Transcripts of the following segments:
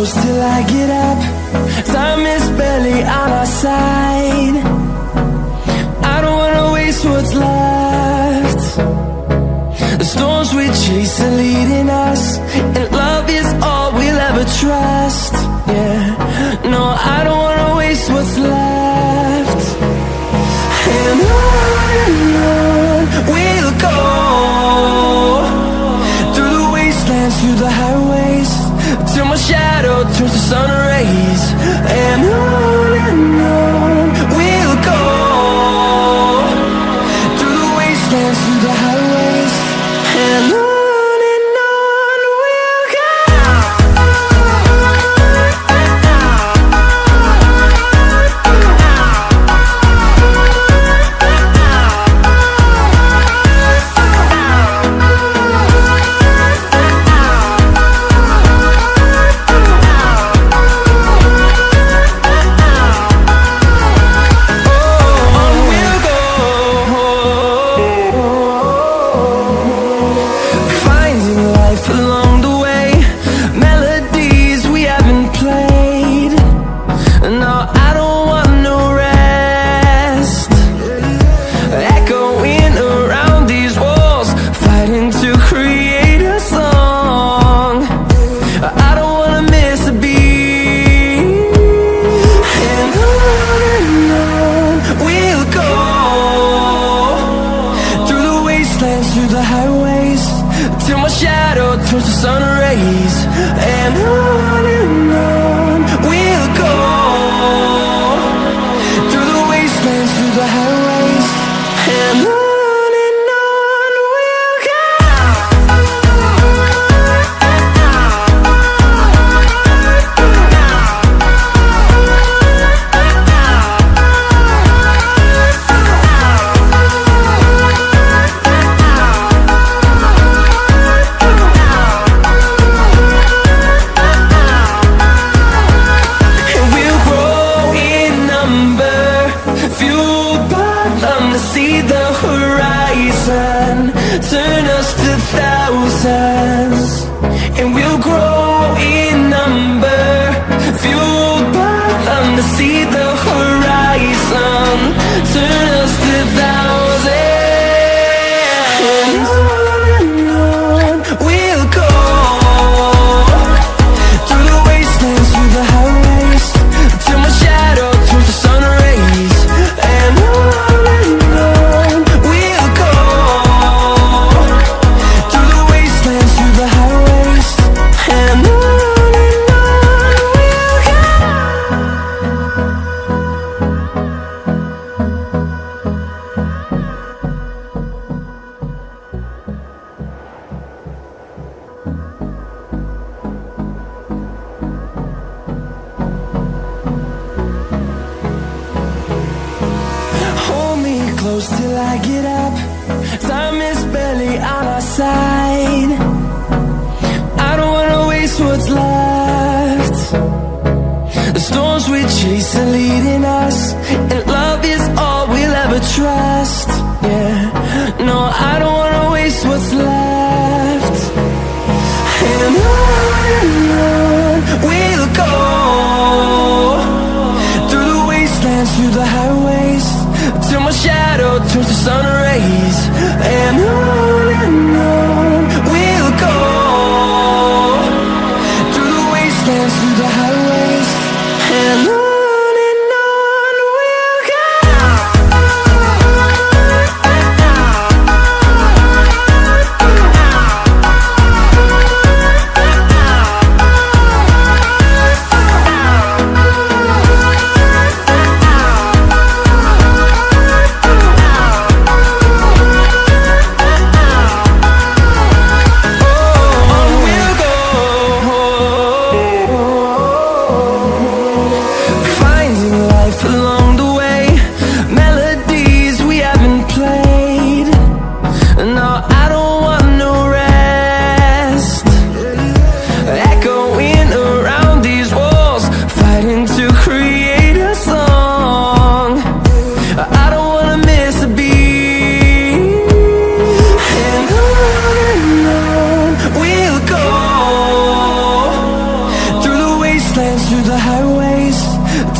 close till I get up. Time is barely on our side. I don't wanna waste what's left. The storms we chase are leading us, and love is all we'll ever trust. Yeah, no, I don't wanna waste what's left. And on we'll go, through the wastelands, through the highways, till my shadow turns to sun rays. And on we'll go, through the wastelands, through the highways, and on we'll go.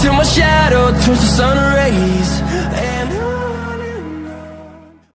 till my shadow turns to sun rays.